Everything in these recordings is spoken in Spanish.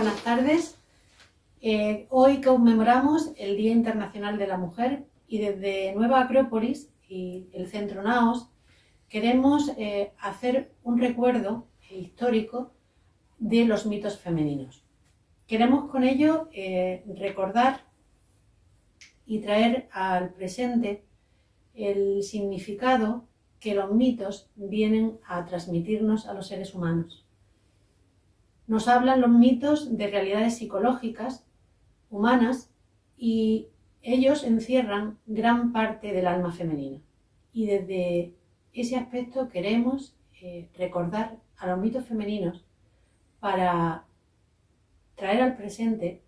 buenas tardes. Hoy conmemoramos el Día Internacional de la Mujer y desde Nueva Acrópolis y el Centro Naos queremos hacer un recuerdo histórico de los mitos femeninos. Queremos con ello recordar y traer al presente el significado que los mitos vienen a transmitirnos a los seres humanos. Nos hablan los mitos de realidades psicológicas, humanas, y ellos encierran gran parte del alma femenina. Y desde ese aspecto queremos recordar a los mitos femeninos para traer al presente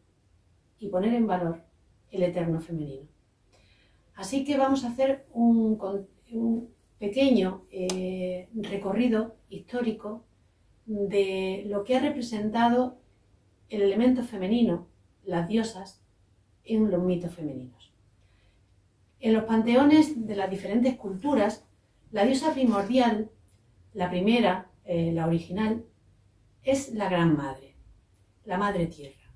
y poner en valor el eterno femenino. Así que vamos a hacer un pequeño recorrido histórico de lo que ha representado el elemento femenino, las diosas, en los mitos femeninos. En los panteones de las diferentes culturas, la diosa primordial, la primera, la original, es la Gran Madre, la Madre Tierra.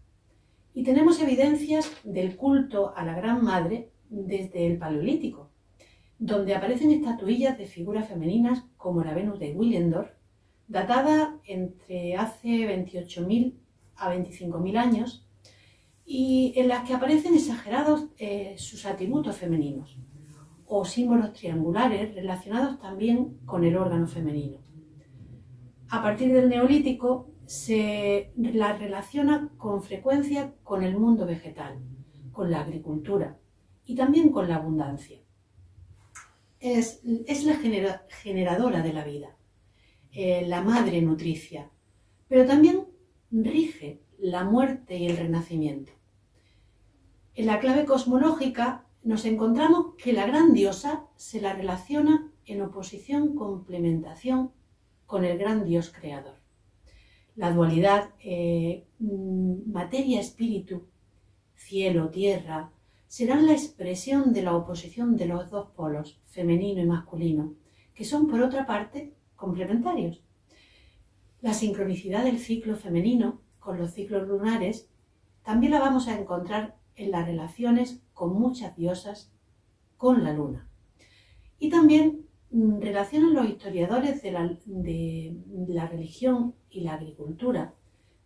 Y tenemos evidencias del culto a la Gran Madre desde el Paleolítico, donde aparecen estatuillas de figuras femeninas como la Venus de Willendorf, datada entre hace 28.000 a 25.000 años, y en las que aparecen exagerados sus atributos femeninos o símbolos triangulares relacionados también con el órgano femenino. A partir del Neolítico se la relaciona con frecuencia con el mundo vegetal, con la agricultura y también con la abundancia. Es la generadora de la vida, la madre nutricia, pero también rige la muerte y el renacimiento. En la clave cosmológica nos encontramos que la gran diosa se la relaciona en oposición, complementación con el gran dios creador. La dualidad materia-espíritu, cielo-tierra, serán la expresión de la oposición de los dos polos, femenino y masculino, que son por otra parte complementarios. La sincronicidad del ciclo femenino con los ciclos lunares también la vamos a encontrar en las relaciones con muchas diosas con la luna. Y también relacionan los historiadores de la religión y la agricultura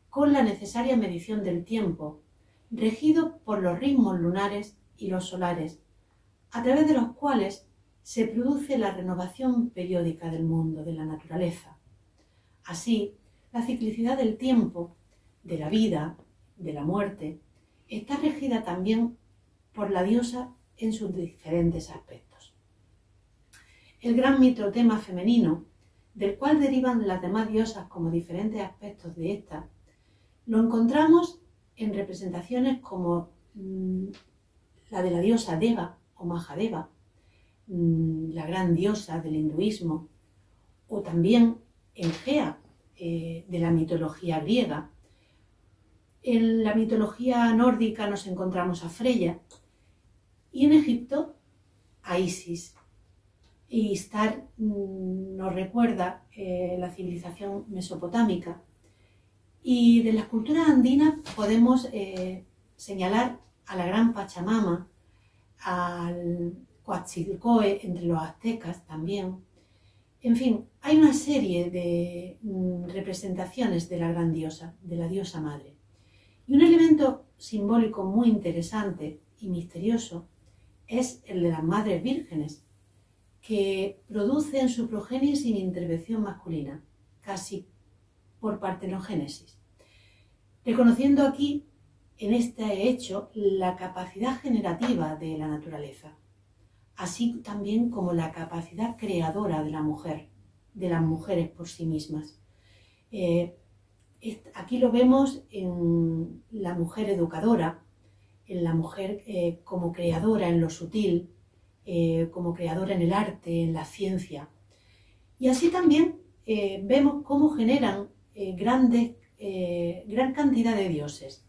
con la necesaria medición del tiempo, regido por los ritmos lunares y los solares, a través de los cuales se produce la renovación periódica del mundo, de la naturaleza. Así, la ciclicidad del tiempo, de la vida, de la muerte, está regida también por la diosa en sus diferentes aspectos. El gran mitotema femenino, del cual derivan las demás diosas como diferentes aspectos de esta, lo encontramos en representaciones como la de la diosa Deva o Mahadeva, la gran diosa del hinduismo, o también en Gea, de la mitología griega. En la mitología nórdica nos encontramos a Freya y en Egipto a Isis. Y Istar nos recuerda la civilización mesopotámica. Y de las culturas andinas podemos señalar a la gran Pachamama, al Coatzacoalcóyotl entre los aztecas también. En fin, hay una serie de representaciones de la gran diosa, de la diosa madre. Y un elemento simbólico muy interesante y misterioso es el de las madres vírgenes, que producen su progenie sin intervención masculina, casi por partenogénesis, reconociendo aquí, en este hecho, la capacidad generativa de la naturaleza, así también como la capacidad creadora de la mujer, de las mujeres por sí mismas. Aquí lo vemos en la mujer educadora, en la mujer como creadora en lo sutil, como creadora en el arte, en la ciencia. Y así también vemos cómo generan gran cantidad de dioses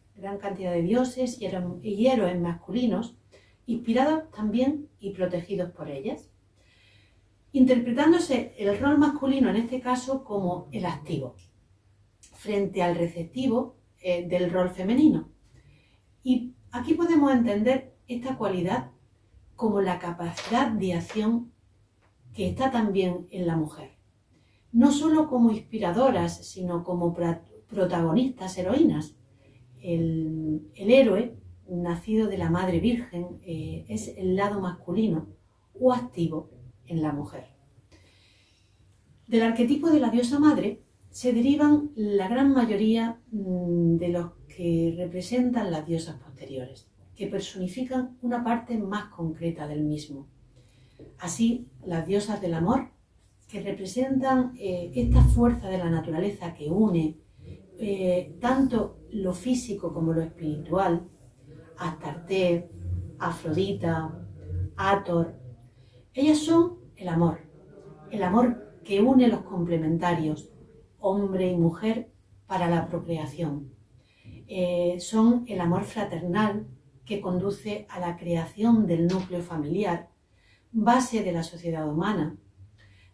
y héroes masculinos, inspirados también y protegidos por ellas, interpretándose el rol masculino en este caso como el activo, frente al receptivo, del rol femenino. Y aquí podemos entender esta cualidad como la capacidad de acción que está también en la mujer. No solo como inspiradoras, sino como protagonistas, heroínas. El héroe, nacido de la Madre Virgen, es el lado masculino o activo en la mujer. Del arquetipo de la diosa madre se derivan la gran mayoría de los que representan las diosas posteriores, que personifican una parte más concreta del mismo. Así, las diosas del amor, que representan esta fuerza de la naturaleza que une tanto lo físico como lo espiritual, Astarte, Afrodita, Hathor. Ellas son el amor que une los complementarios, hombre y mujer, para la procreación. Son el amor fraternal que conduce a la creación del núcleo familiar, base de la sociedad humana.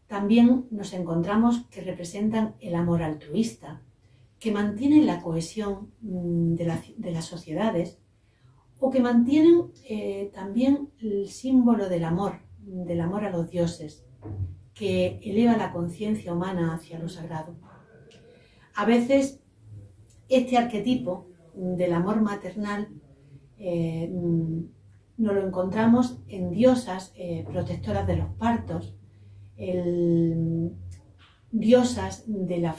También nos encontramos que representan el amor altruista, que mantiene la cohesión de las sociedades, o que mantienen también el símbolo del amor a los dioses, que eleva la conciencia humana hacia lo sagrado. A veces este arquetipo del amor maternal nos lo encontramos en diosas protectoras de los partos, diosas de la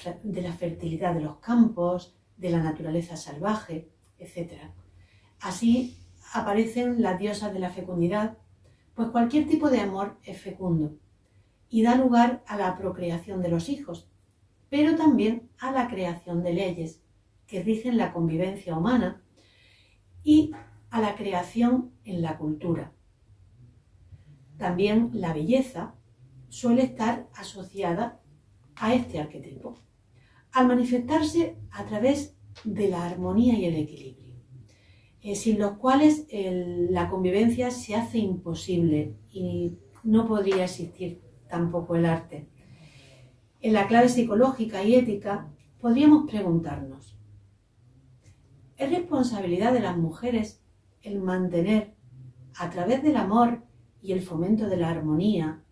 fertilidad de los campos, de la naturaleza salvaje, etc. Así aparecen las diosas de la fecundidad, pues cualquier tipo de amor es fecundo y da lugar a la procreación de los hijos, pero también a la creación de leyes que rigen la convivencia humana y a la creación en la cultura. También la belleza suele estar asociada a este arquetipo, al manifestarse a través de la armonía y el equilibrio, sin los cuales la convivencia se hace imposible y no podría existir tampoco el arte. En la clave psicológica y ética podríamos preguntarnos: ¿es responsabilidad de las mujeres el mantener, a través del amor y el fomento de la armonía,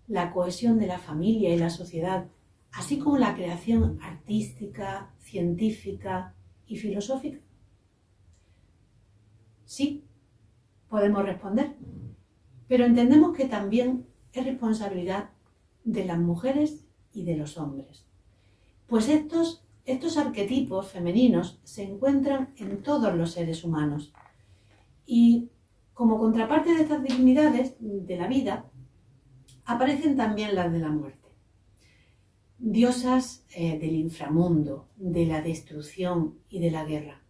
la cohesión de la familia y la sociedad, así como la creación artística, científica y filosófica? Sí, podemos responder, pero entendemos que también es responsabilidad de las mujeres y de los hombres, pues estos arquetipos femeninos se encuentran en todos los seres humanos y, como contraparte de estas divinidades de la vida, aparecen también las de la muerte. Diosas del inframundo, de la destrucción y de la guerra.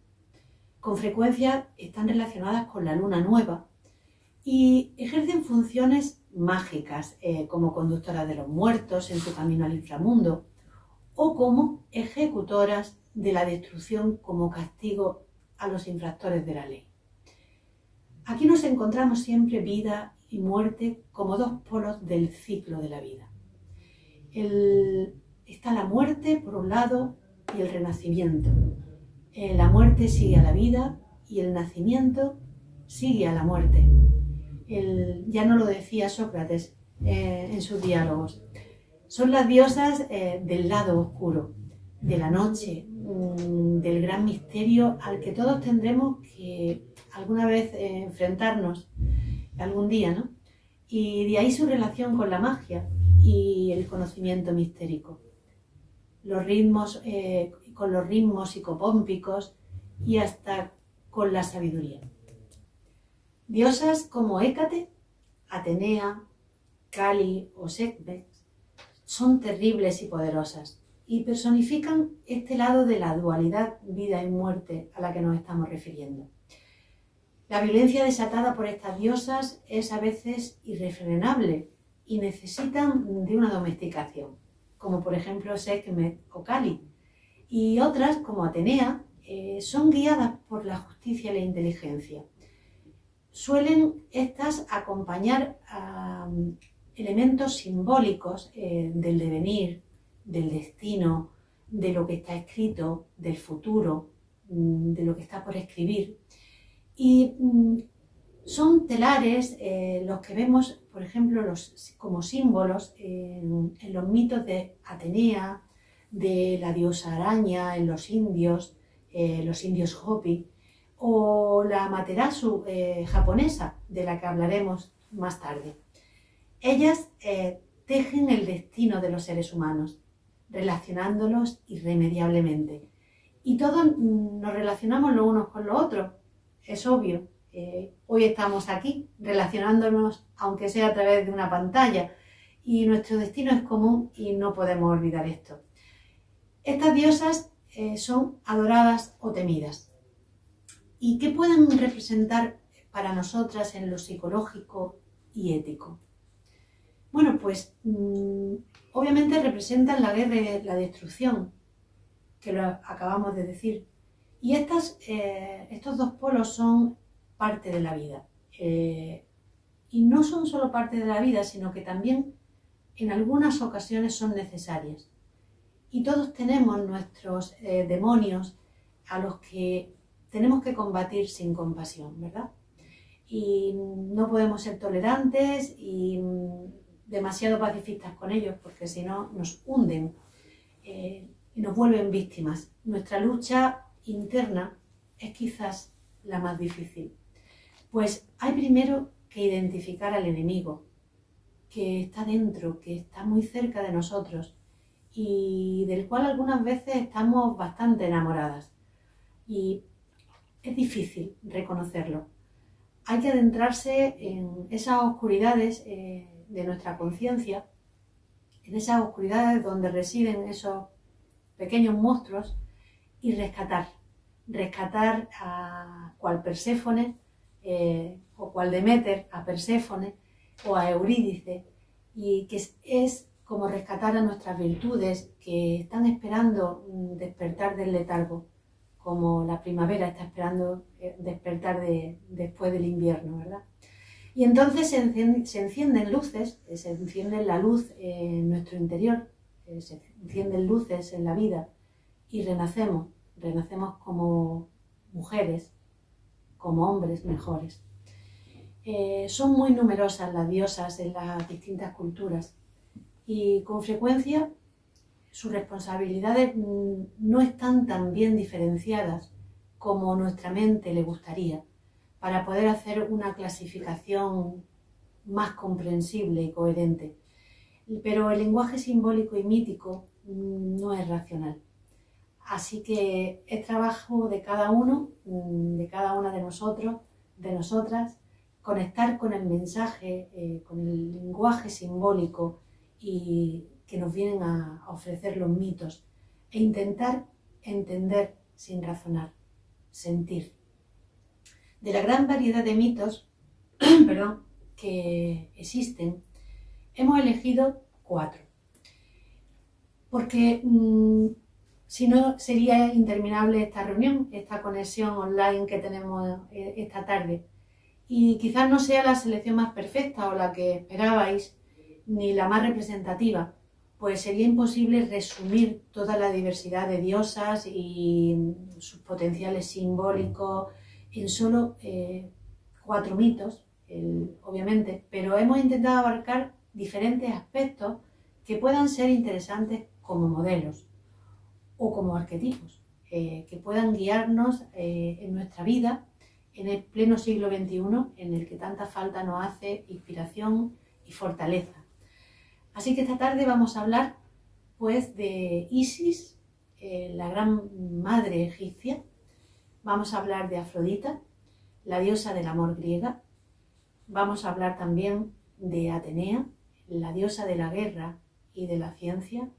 Con frecuencia están relacionadas con la luna nueva y ejercen funciones mágicas como conductoras de los muertos en su camino al inframundo o como ejecutoras de la destrucción como castigo a los infractores de la ley. Aquí nos encontramos siempre vida y muerte como dos polos del ciclo de la vida. Está la muerte por un lado y el renacimiento. La muerte sigue a la vida y el nacimiento sigue a la muerte. Ya no lo decía Sócrates en sus diálogos. Son las diosas del lado oscuro, de la noche, del gran misterio al que todos tendremos que alguna vez enfrentarnos, algún día, ¿no? Y de ahí su relación con la magia y el conocimiento mistérico. Con los ritmos psicopómpicos y hasta con la sabiduría. Diosas como Hécate, Atenea, Kali o Sekhmet son terribles y poderosas y personifican este lado de la dualidad vida y muerte a la que nos estamos refiriendo. La violencia desatada por estas diosas es a veces irrefrenable y necesitan de una domesticación, como por ejemplo Sekhmet o Kali, y otras, como Atenea, son guiadas por la justicia y la inteligencia. Suelen estas acompañar a elementos simbólicos del devenir, del destino, de lo que está escrito, del futuro, de lo que está por escribir. Y son telares los que vemos, por ejemplo, como símbolos en los mitos de Atenea, de la diosa araña en los indios Hopi, o la Amaterasu japonesa, de la que hablaremos más tarde. Ellas tejen el destino de los seres humanos, relacionándolos irremediablemente. Y todos nos relacionamos los unos con los otros, es obvio. Hoy estamos aquí relacionándonos, aunque sea a través de una pantalla, y nuestro destino es común y no podemos olvidar esto. Estas diosas son adoradas o temidas. ¿Y qué pueden representar para nosotras en lo psicológico y ético? Bueno, pues obviamente representan la guerra y la destrucción, que lo acabamos de decir. Y estos dos polos son parte de la vida. Y no son solo parte de la vida, sino que también en algunas ocasiones son necesarias. Y todos tenemos nuestros demonios a los que tenemos que combatir sin compasión, ¿verdad? Y no podemos ser tolerantes y demasiado pacifistas con ellos, porque si no nos hunden y nos vuelven víctimas. Nuestra lucha interna es quizás la más difícil. Pues hay primero que identificar al enemigo, que está dentro, que está muy cerca de nosotros y del cual algunas veces estamos bastante enamoradas. Y es difícil reconocerlo. Hay que adentrarse en esas oscuridades de nuestra conciencia, en esas oscuridades donde residen esos pequeños monstruos y rescatar a cual Perséfone o cual Deméter a Perséfone o a Eurídice, y que es como rescatar a nuestras virtudes que están esperando despertar del letargo, como la primavera está esperando despertar después del invierno, ¿verdad? Y entonces se encienden luces, se enciende la luz en nuestro interior, se encienden luces en la vida y renacemos como mujeres, como hombres mejores. Son muy numerosas las diosas en las distintas culturas y con frecuencia sus responsabilidades no están tan bien diferenciadas como nuestra mente le gustaría, para poder hacer una clasificación más comprensible y coherente. Pero el lenguaje simbólico y mítico no es racional. Así que es trabajo de cada uno, de cada una de nosotros, de nosotras, conectar con el mensaje, con el lenguaje simbólico y que nos vienen a ofrecer los mitos e intentar entender sin razonar, sentir. De la gran variedad de mitos que existen, hemos elegido 4. Porque si no sería interminable esta reunión, esta conexión online que tenemos esta tarde. Y quizás no sea la selección más perfecta o la que esperabais, ni la más representativa, pues sería imposible resumir toda la diversidad de diosas y sus potenciales simbólicos en solo 4 mitos, obviamente, pero hemos intentado abarcar diferentes aspectos que puedan ser interesantes como modelos o como arquetipos, que puedan guiarnos en nuestra vida en el pleno siglo XXI, en el que tanta falta nos hace inspiración y fortaleza. Así que esta tarde vamos a hablar pues de Isis, la gran madre egipcia. Vamos a hablar de Afrodita, la diosa del amor griega. Vamos a hablar también de Atenea, la diosa de la guerra y de la ciencia.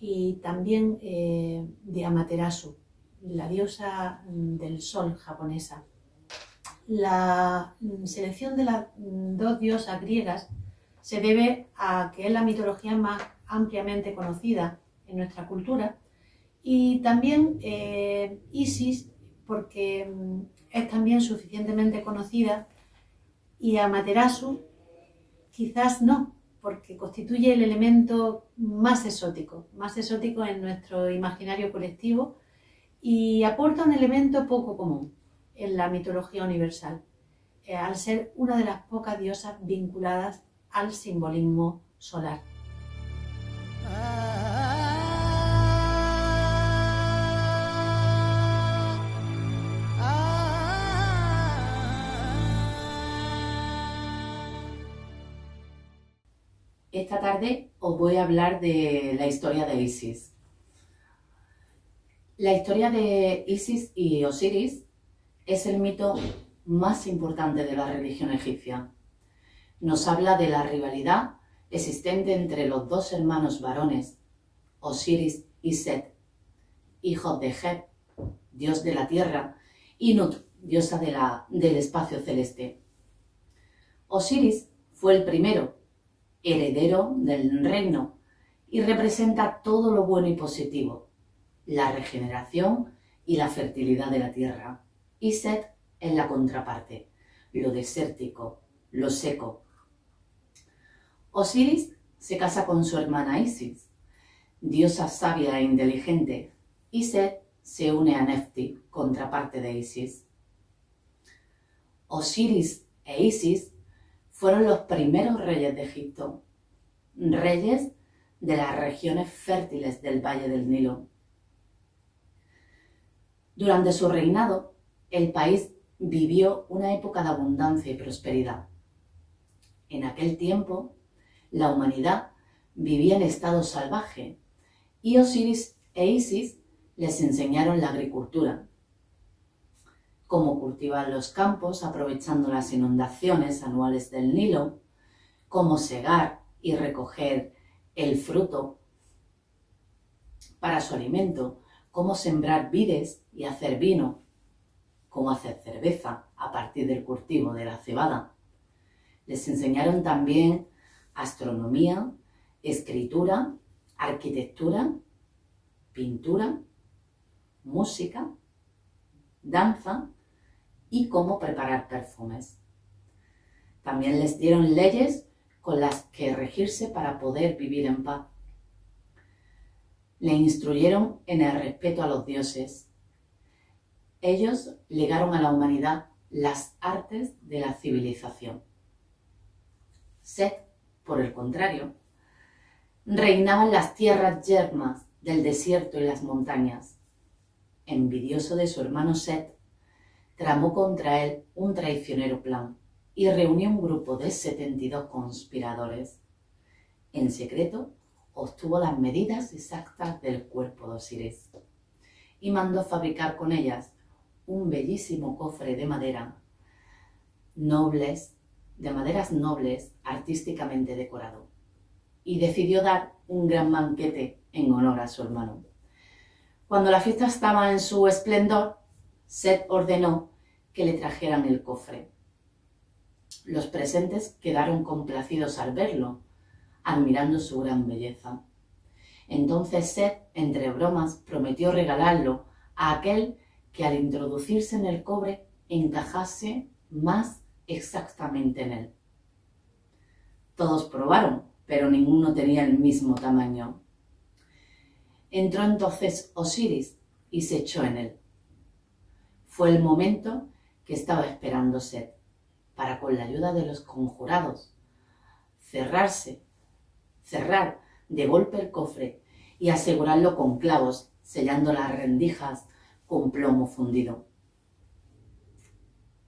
Y también de Amaterasu, la diosa del sol japonesa. La selección de las 2 diosas griegas se debe a que es la mitología más ampliamente conocida en nuestra cultura, y también Isis porque es también suficientemente conocida, y Amaterasu quizás no, porque constituye el elemento más exótico en nuestro imaginario colectivo y aporta un elemento poco común en la mitología universal, al ser una de las pocas diosas vinculadas al simbolismo solar. Esta tarde os voy a hablar de la historia de Isis. La historia de Isis y Osiris es el mito más importante de la religión egipcia. Nos habla de la rivalidad existente entre los dos hermanos varones, Osiris y Set, hijos de Heb, dios de la tierra, y Nut, diosa del espacio celeste. Osiris fue el primero, heredero del reino, y representa todo lo bueno y positivo, la regeneración y la fertilidad de la tierra. Y Set es la contraparte, lo desértico, lo seco. Osiris se casa con su hermana Isis, diosa sabia e inteligente, y Set se une a Nefti, contraparte de Isis. Osiris e Isis fueron los primeros reyes de Egipto, reyes de las regiones fértiles del Valle del Nilo. Durante su reinado, el país vivió una época de abundancia y prosperidad. En aquel tiempo, la humanidad vivía en estado salvaje y Osiris e Isis les enseñaron la agricultura, cómo cultivar los campos aprovechando las inundaciones anuales del Nilo, cómo segar y recoger el fruto para su alimento, cómo sembrar vides y hacer vino, cómo hacer cerveza a partir del cultivo de la cebada. Les enseñaron también astronomía, escritura, arquitectura, pintura, música, danza y cómo preparar perfumes. También les dieron leyes con las que regirse para poder vivir en paz. Le instruyeron en el respeto a los dioses. Ellos legaron a la humanidad las artes de la civilización. Set, por el contrario, reinaba en las tierras yermas del desierto y las montañas. Envidioso de su hermano Set, tramó contra él un traicionero plan y reunió un grupo de 72 conspiradores. En secreto, obtuvo las medidas exactas del cuerpo de Osiris y mandó fabricar con ellas un bellísimo cofre de maderas nobles, artísticamente decorado, y decidió dar un gran banquete en honor a su hermano. Cuando la fiesta estaba en su esplendor, Set ordenó que le trajeran el cofre. Los presentes quedaron complacidos al verlo, admirando su gran belleza. Entonces Set, entre bromas, prometió regalarlo a aquel que al introducirse en el cobre encajase más exactamente en él. Todos probaron, pero ninguno tenía el mismo tamaño. Entró entonces Osiris y se echó en él. Fue el momento que estaba esperando Set, para con la ayuda de los conjurados cerrar de golpe el cofre y asegurarlo con clavos, sellando las rendijas con plomo fundido.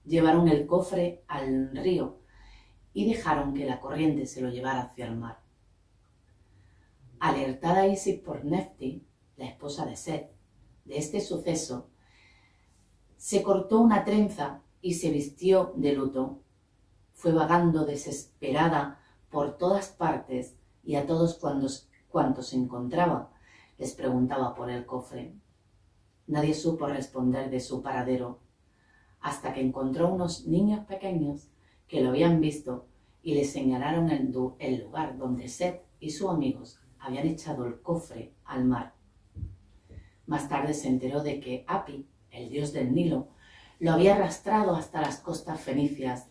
Llevaron el cofre al río y dejaron que la corriente se lo llevara hacia el mar. Alertada Isis por Nefti, la esposa de Set, de este suceso, se cortó una trenza y se vistió de luto. Fue vagando desesperada por todas partes y a todos cuantos encontraba les preguntaba por el cofre. Nadie supo responder de su paradero, hasta que encontró unos niños pequeños que lo habían visto y le señalaron el lugar donde Set y sus amigos habían echado el cofre al mar. Más tarde se enteró de que Api, el dios del Nilo, lo había arrastrado hasta las costas fenicias,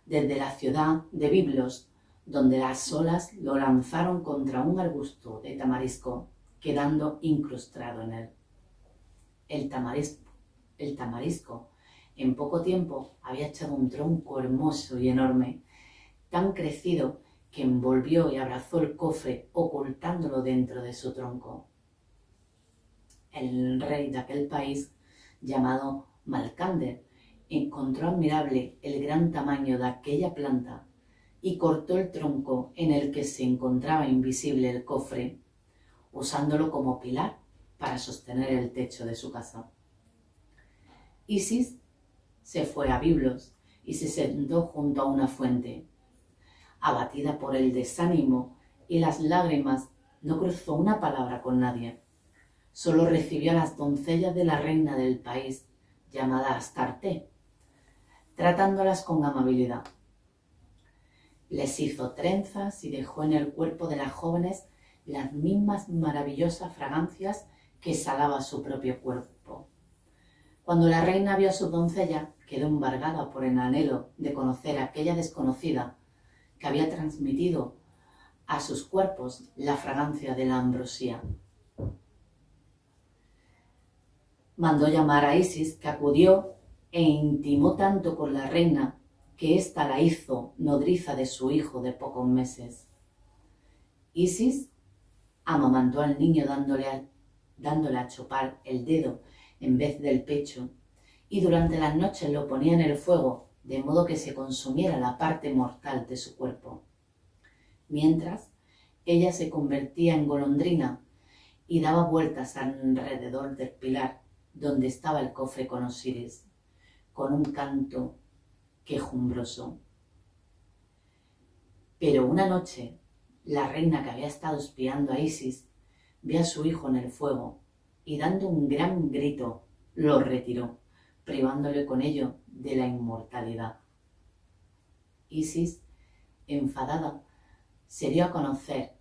desde la ciudad de Biblos, donde las olas lo lanzaron contra un arbusto de tamarisco, quedando incrustado en él. el tamarisco en poco tiempo había echado un tronco hermoso y enorme, tan crecido que envolvió y abrazó el cofre ocultándolo dentro de su tronco. El rey de aquel país, llamado Malcander, encontró admirable el gran tamaño de aquella planta y cortó el tronco en el que se encontraba invisible el cofre, usándolo como pilar para sostener el techo de su casa. Isis se fue a Biblos y se sentó junto a una fuente. Abatida por el desánimo y las lágrimas, no cruzó una palabra con nadie. Solo recibió a las doncellas de la reina del país, llamada Astarte, tratándolas con amabilidad. Les hizo trenzas y dejó en el cuerpo de las jóvenes las mismas maravillosas fragancias que exhalaba su propio cuerpo. Cuando la reina vio a su doncella, quedó embargada por el anhelo de conocer a aquella desconocida que había transmitido a sus cuerpos la fragancia de la ambrosía. Mandó llamar a Isis, que acudió e intimó tanto con la reina que ésta la hizo nodriza de su hijo de pocos meses. Isis amamantó al niño dándole a chupar el dedo en vez del pecho, y durante las noches lo ponía en el fuego, de modo que se consumiera la parte mortal de su cuerpo. Mientras, ella se convertía en golondrina y daba vueltas alrededor del pilar donde estaba el cofre con Osiris, con un canto quejumbroso. Pero una noche, la reina que había estado espiando a Isis vio a su hijo en el fuego y dando un gran grito lo retiró, privándole con ello de la inmortalidad. Isis, enfadada, se dio a conocer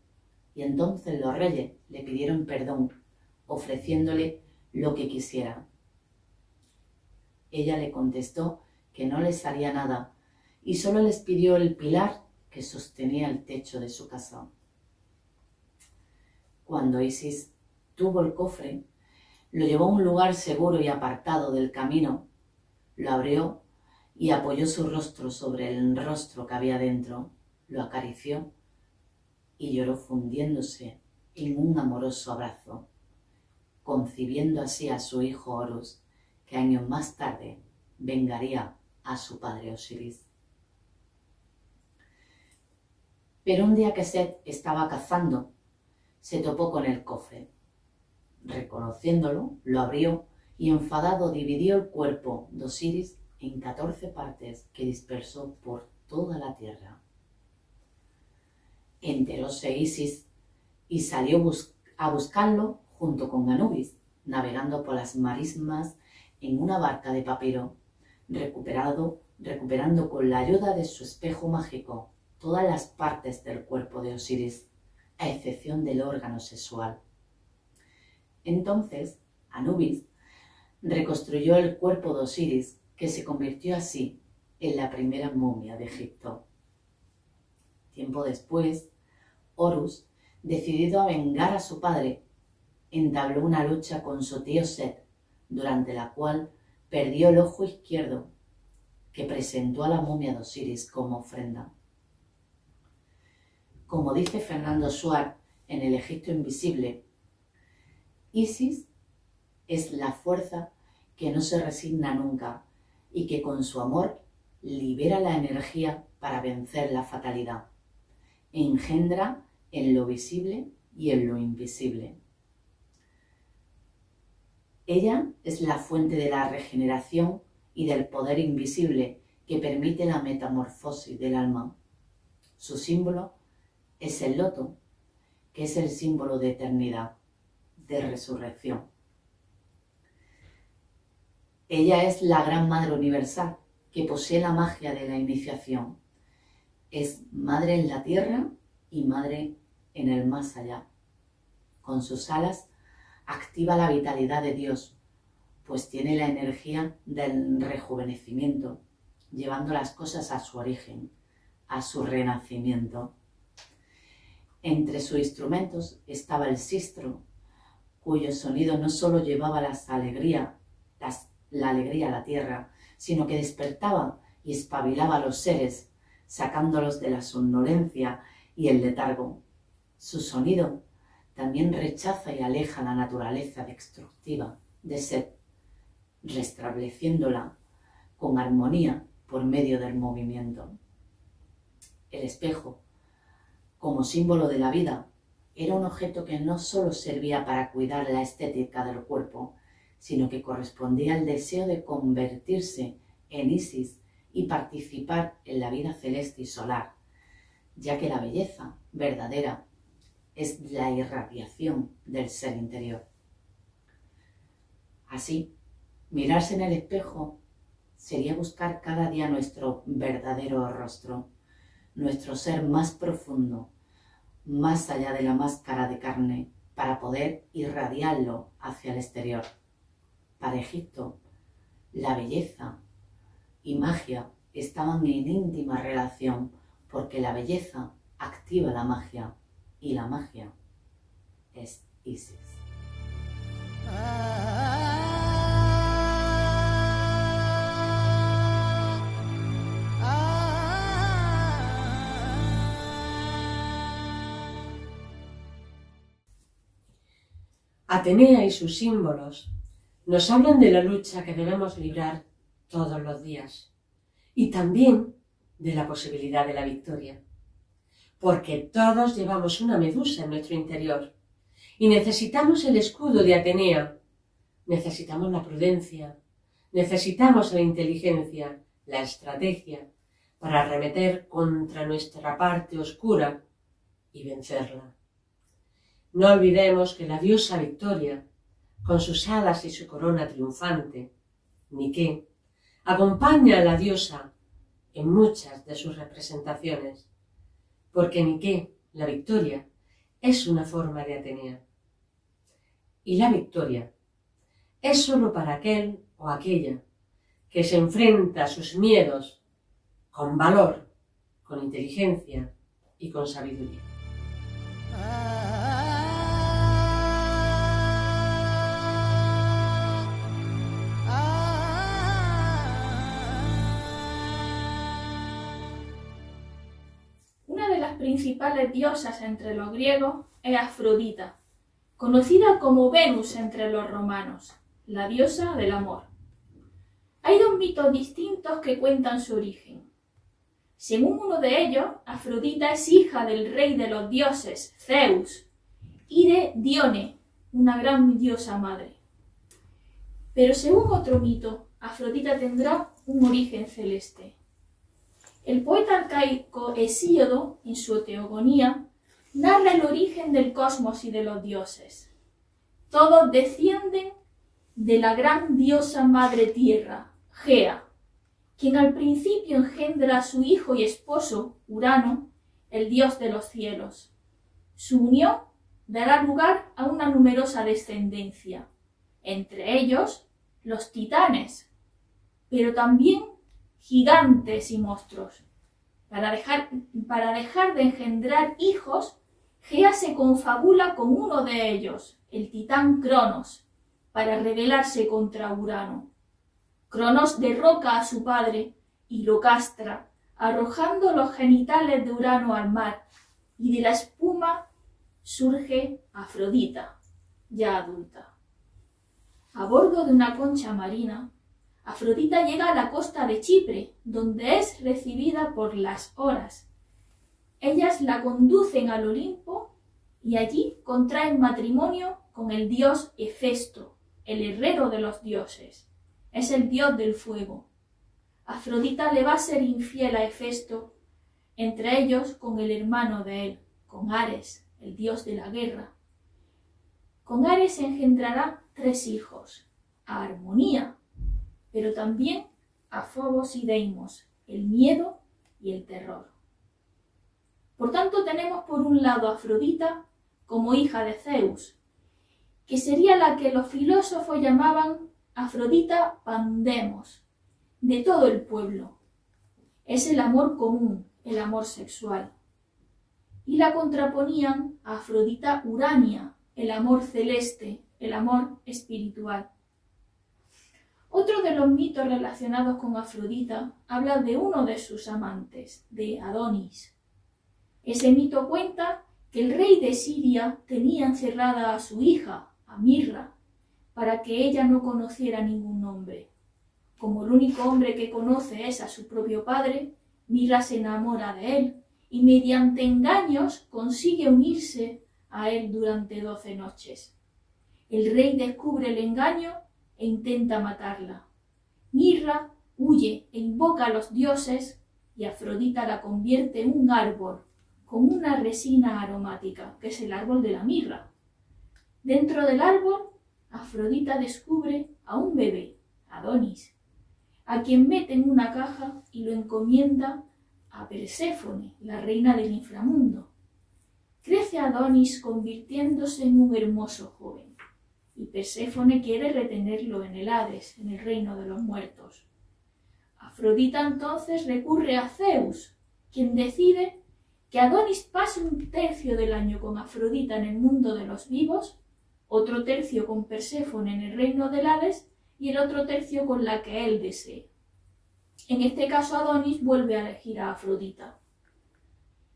y entonces los reyes le pidieron perdón, ofreciéndole lo que quisiera. Ella le contestó que no les haría nada y solo les pidió el pilar que sostenía el techo de su casa. Cuando Isis tuvo el cofre, lo llevó a un lugar seguro y apartado del camino, lo abrió y apoyó su rostro sobre el rostro que había dentro, lo acarició y lloró fundiéndose en un amoroso abrazo, concibiendo así a su hijo Horus, que años más tarde vengaría a su padre Osiris. Pero un día que Set estaba cazando, se topó con el cofre. Reconociéndolo, lo abrió y enfadado dividió el cuerpo de Osiris en 14 partes que dispersó por toda la tierra. Enteróse Isis y salió a buscarlo junto con Anubis, navegando por las marismas en una barca de papiro, recuperando con la ayuda de su espejo mágico todas las partes del cuerpo de Osiris, a excepción del órgano sexual. Entonces, Anubis reconstruyó el cuerpo de Osiris, que se convirtió así en la primera momia de Egipto. Tiempo después, Horus, decidido a vengar a su padre, entabló una lucha con su tío Set, durante la cual perdió el ojo izquierdo, que presentó a la momia de Osiris como ofrenda. Como dice Fernando Suárez en El Egipto Invisible, Isis es la fuerza que no se resigna nunca y que con su amor libera la energía para vencer la fatalidad. Engendra en lo visible y en lo invisible. Ella es la fuente de la regeneración y del poder invisible que permite la metamorfosis del alma. Su símbolo es el loto, que es el símbolo de eternidad, de resurrección. Ella es la gran Madre Universal, que posee la magia de la iniciación. Es madre en la tierra y madre en el más allá. Con sus alas activa la vitalidad de Dios, pues tiene la energía del rejuvenecimiento, llevando las cosas a su origen, a su renacimiento. Entre sus instrumentos estaba el sistro, cuyo sonido no solo llevaba la alegría a la tierra, sino que despertaba y espabilaba a los seres, sacándolos de la somnolencia y el letargo. Su sonido también rechaza y aleja la naturaleza destructiva de Set, restableciéndola con armonía por medio del movimiento. El espejo, como símbolo de la vida, era un objeto que no solo servía para cuidar la estética del cuerpo, sino que correspondía al deseo de convertirse en Isis y participar en la vida celeste y solar, ya que la belleza verdadera es la irradiación del ser interior. Así, mirarse en el espejo sería buscar cada día nuestro verdadero rostro, nuestro ser más profundo, más allá de la máscara de carne, para poder irradiarlo hacia el exterior. Para Egipto, la belleza y magia estaban en íntima relación, porque la belleza activa la magia y la magia es Isis. Atenea y sus símbolos nos hablan de la lucha que debemos librar todos los días y también de la posibilidad de la victoria, porque todos llevamos una medusa en nuestro interior y necesitamos el escudo de Atenea, necesitamos la prudencia, necesitamos la inteligencia, la estrategia para arremeter contra nuestra parte oscura y vencerla. No olvidemos que la diosa Victoria, con sus alas y su corona triunfante, Nike, acompaña a la diosa en muchas de sus representaciones, porque Nike, la victoria, es una forma de Atenea. Y la victoria es sólo para aquel o aquella que se enfrenta a sus miedos con valor, con inteligencia y con sabiduría. Una de las principales diosas entre los griegos es Afrodita, conocida como Venus entre los romanos, la diosa del amor. Hay dos mitos distintos que cuentan su origen. Según uno de ellos, Afrodita es hija del rey de los dioses, Zeus, y de Dione, una gran diosa madre. Pero según otro mito, Afrodita tendrá un origen celeste. El poeta arcaico Hesíodo, en su Teogonía, narra el origen del cosmos y de los dioses. Todos descienden de la gran diosa madre tierra, Gea, quien al principio engendra a su hijo y esposo, Urano, el dios de los cielos. Su unión dará lugar a una numerosa descendencia, entre ellos los titanes, pero también gigantes y monstruos. Para dejar de engendrar hijos, Gea se confabula con uno de ellos, el titán Cronos, para rebelarse contra Urano. Cronos derroca a su padre y lo castra, arrojando los genitales de Urano al mar, y de la espuma surge Afrodita, ya adulta. A bordo de una concha marina, Afrodita llega a la costa de Chipre, donde es recibida por las Horas. Ellas la conducen al Olimpo y allí contraen matrimonio con el dios Hefesto, el herrero de los dioses. Es el dios del fuego. Afrodita le va a ser infiel a Hefesto, entre ellos con el hermano de él, con Ares, el dios de la guerra. Con Ares engendrará 3 hijos, a Armonía, pero también a Fobos y Deimos, el miedo y el terror. Por tanto, tenemos por un lado a Afrodita como hija de Zeus, que sería la que los filósofos llamaban Afrodita Pandemos, de todo el pueblo. Es el amor común, el amor sexual. Y la contraponían a Afrodita Urania, el amor celeste, el amor espiritual. Otro de los mitos relacionados con Afrodita habla de uno de sus amantes, de Adonis. Ese mito cuenta que el rey de Siria tenía encerrada a su hija, a Mirra, para que ella no conociera ningún hombre. Como el único hombre que conoce es a su propio padre, Mirra se enamora de él y mediante engaños consigue unirse a él durante 12 noches. El rey descubre el engaño e intenta matarla. Mirra huye e invoca a los dioses y Afrodita la convierte en un árbol con una resina aromática, que es el árbol de la mirra. Dentro del árbol, Afrodita descubre a un bebé, Adonis, a quien mete en una caja y lo encomienda a Perséfone, la reina del inframundo. Crece Adonis convirtiéndose en un hermoso joven, y Perséfone quiere retenerlo en el Hades, en el reino de los muertos. Afrodita entonces recurre a Zeus, quien decide que Adonis pase un tercio del año con Afrodita en el mundo de los vivos, otro tercio con Perséfone en el reino del Hades y el otro tercio con la que él desee. En este caso Adonis vuelve a elegir a Afrodita.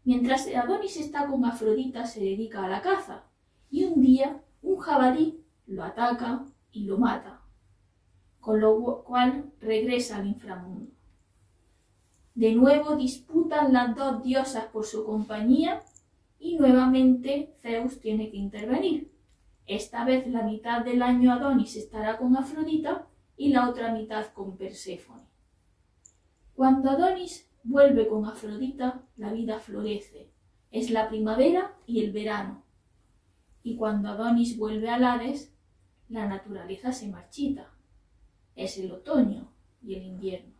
Mientras Adonis está con Afrodita se dedica a la caza y un día un jabalí lo ataca y lo mata, con lo cual regresa al inframundo. De nuevo disputan las dos diosas por su compañía y nuevamente Zeus tiene que intervenir. Esta vez la mitad del año Adonis estará con Afrodita y la otra mitad con Perséfone. Cuando Adonis vuelve con Afrodita, la vida florece. Es la primavera y el verano. Y cuando Adonis vuelve al Hades, la naturaleza se marchita. Es el otoño y el invierno.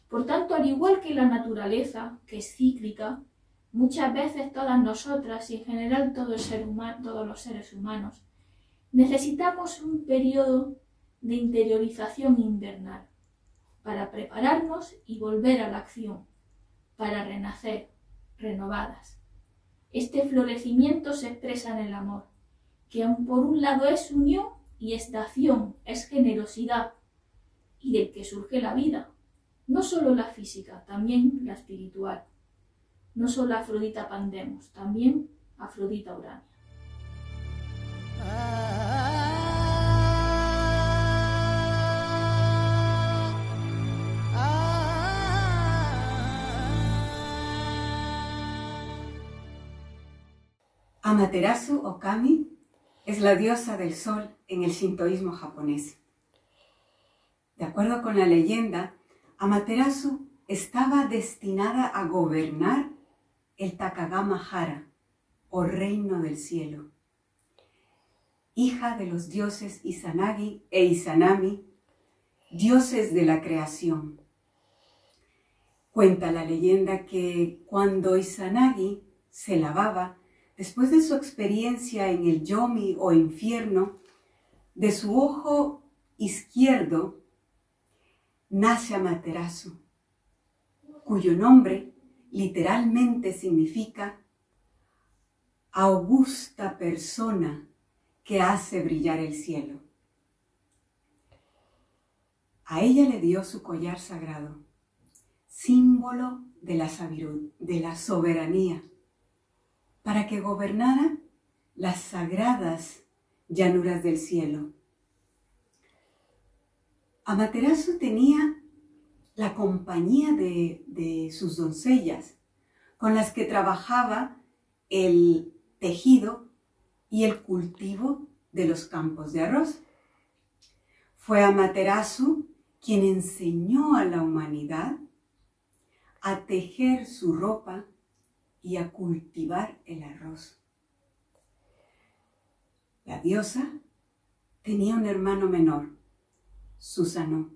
Por tanto, al igual que la naturaleza, que es cíclica, muchas veces todas nosotras y en general todos los seres humanos necesitamos un periodo de interiorización invernal para prepararnos y volver a la acción, para renacer, renovadas. Este florecimiento se expresa en el amor, que aun por un lado es unión y estación, es generosidad, y del que surge la vida. No solo la física, también la espiritual. No solo Afrodita Pandemos, también Afrodita Urania. Amaterasu o Kami es la diosa del sol en el shintoísmo japonés. De acuerdo con la leyenda, Amaterasu estaba destinada a gobernar el Takagama-hara, o reino del cielo. Hija de los dioses Izanagi e Izanami, dioses de la creación. Cuenta la leyenda que cuando Izanagi se lavaba, después de su experiencia en el Yomi o infierno, de su ojo izquierdo nace Amaterasu, cuyo nombre literalmente significa augusta persona que hace brillar el cielo. A ella le dio su collar sagrado, símbolo de la soberanía, para que gobernara las sagradas llanuras del cielo. Amaterasu tenía la compañía de sus doncellas, con las que trabajaba el tejido y el cultivo de los campos de arroz. Fue Amaterasu quien enseñó a la humanidad a tejer su ropa y a cultivar el arroz. La diosa tenía un hermano menor, Susanoo.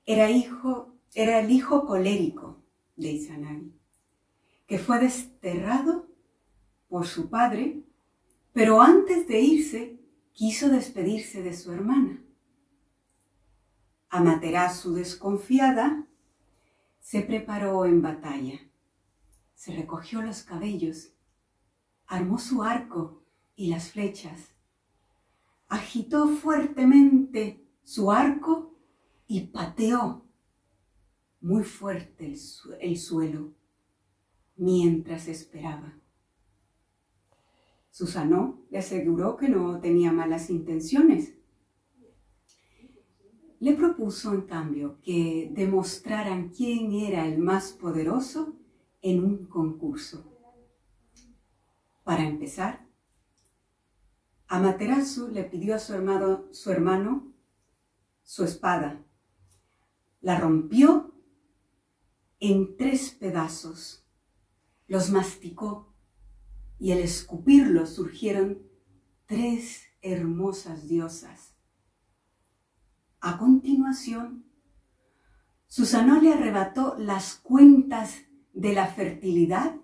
Era el hijo colérico de Izanagi, que fue desterrado por su padre, pero antes de irse quiso despedirse de su hermana. Amaterasu, desconfiada, se preparó en batalla. Se recogió los cabellos, armó su arco y las flechas, agitó fuertemente su arco y pateó muy fuerte el suelo mientras esperaba. Susanoo le aseguró que no tenía malas intenciones. Le propuso, en cambio, que demostraran quién era el más poderoso en un concurso. Para empezar, Amaterasu le pidió a su hermano su espada. La rompió en 3 pedazos, los masticó y al escupirlos surgieron 3 hermosas diosas. A continuación, Susanoo le arrebató las cuentas de la fertilidad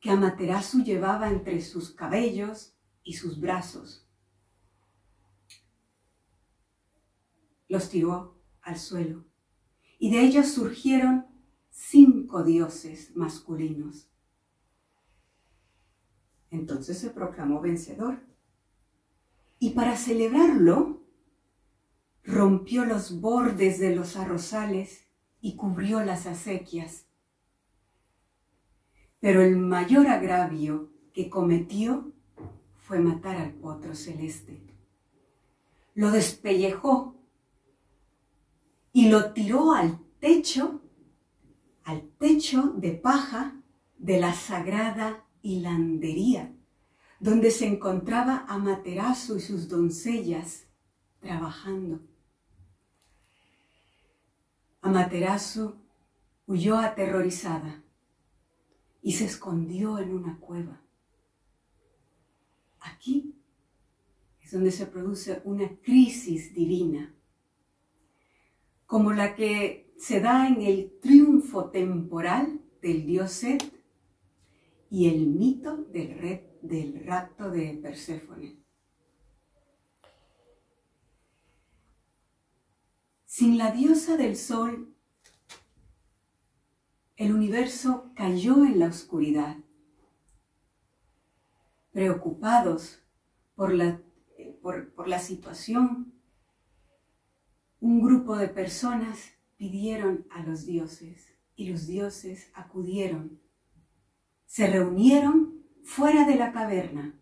que Amaterasu llevaba entre sus cabellos y sus brazos. Los tiró al suelo y de ellos surgieron 5 dioses masculinos. Entonces se proclamó vencedor y para celebrarlo rompió los bordes de los arrozales y cubrió las acequias. Pero el mayor agravio que cometió fue matar al potro celeste. Lo despellejó y lo tiró al techo de paja de la sagrada hilandería, donde se encontraba Amaterasu y sus doncellas trabajando. Amaterasu huyó aterrorizada y se escondió en una cueva. Aquí es donde se produce una crisis divina, como la que se da en el triunfo temporal del dios Set y el mito del rapto de Perséfone. Sin la diosa del sol, el universo cayó en la oscuridad. Preocupados por la situación, un grupo de personas pidieron a los dioses y los dioses acudieron. Se reunieron fuera de la caverna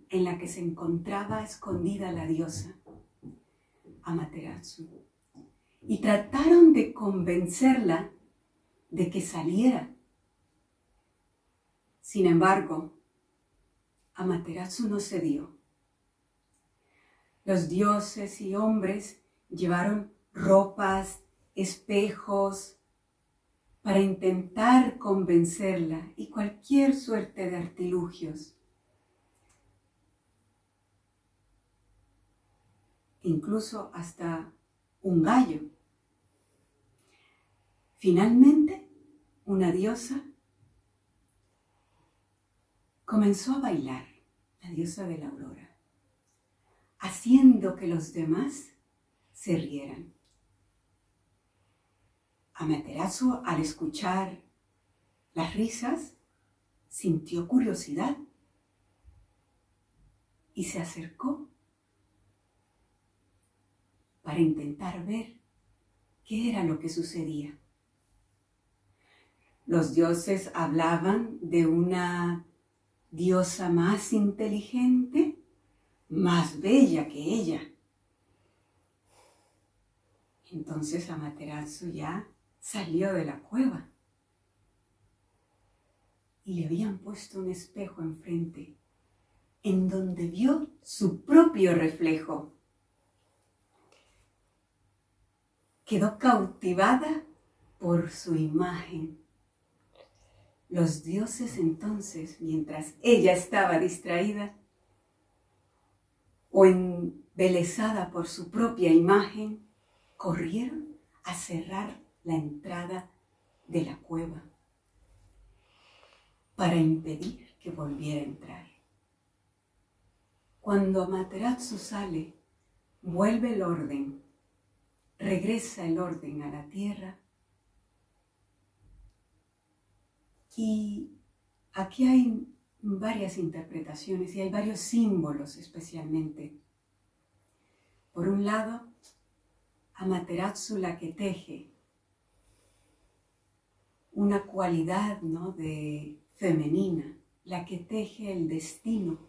en la que se encontraba escondida la diosa Amaterasu y trataron de convencerla de que saliera. Sin embargo, Amaterasu no cedió. Los dioses y hombres llevaron ropas, espejos, para intentar convencerla y cualquier suerte de artilugios. Incluso hasta un gallo. Finalmente, una diosa comenzó a bailar, la diosa de la aurora, haciendo que los demás se rieran. Amaterasu, al escuchar las risas, sintió curiosidad y se acercó para intentar ver qué era lo que sucedía. Los dioses hablaban de una diosa más inteligente, más bella que ella. Entonces Amaterasu ya salió de la cueva y le habían puesto un espejo enfrente en donde vio su propio reflejo. Quedó cautivada por su imagen. Los dioses entonces, mientras ella estaba distraída o embelesada por su propia imagen, corrieron a cerrar la entrada de la cueva para impedir que volviera a entrar. Cuando Amaterasu sale, vuelve el orden, regresa el orden a la tierra. Y aquí hay varias interpretaciones y hay varios símbolos especialmente. Por un lado, Amaterasu, la que teje, una cualidad, ¿no?, de femenina, la que teje el destino,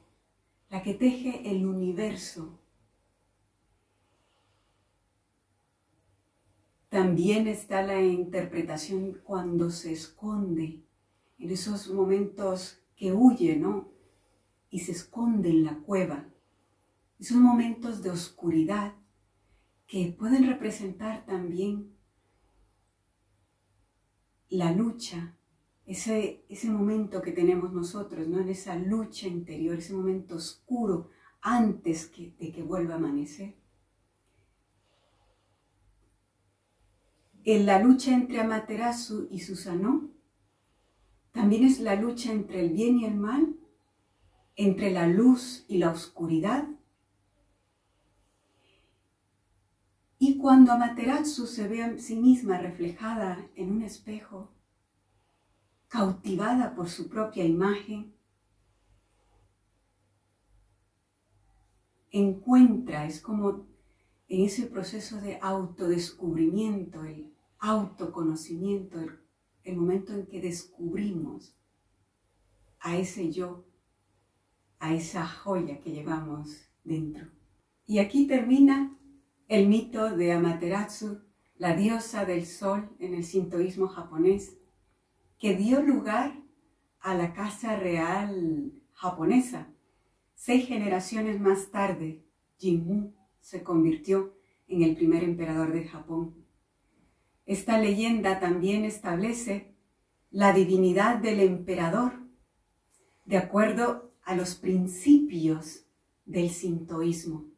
la que teje el universo. También está la interpretación cuando se esconde, en esos momentos que huye, ¿no?, y se esconde en la cueva. Esos momentos de oscuridad que pueden representar también la lucha, ese momento que tenemos nosotros, ¿no?, en esa lucha interior, ese momento oscuro antes de que vuelva a amanecer. En la lucha entre Amaterasu y Susanoo también es la lucha entre el bien y el mal, entre la luz y la oscuridad. Y cuando Amaterasu se ve a sí misma reflejada en un espejo, cautivada por su propia imagen, encuentra, es como en ese proceso de autodescubrimiento, el autoconocimiento, el momento en que descubrimos a ese yo, a esa joya que llevamos dentro. Y aquí termina el mito de Amaterasu, la diosa del sol en el sintoísmo japonés, que dio lugar a la casa real japonesa. 6 generaciones más tarde, Jimmu se convirtió en el primer emperador de Japón. Esta leyenda también establece la divinidad del emperador, de acuerdo a los principios del sintoísmo.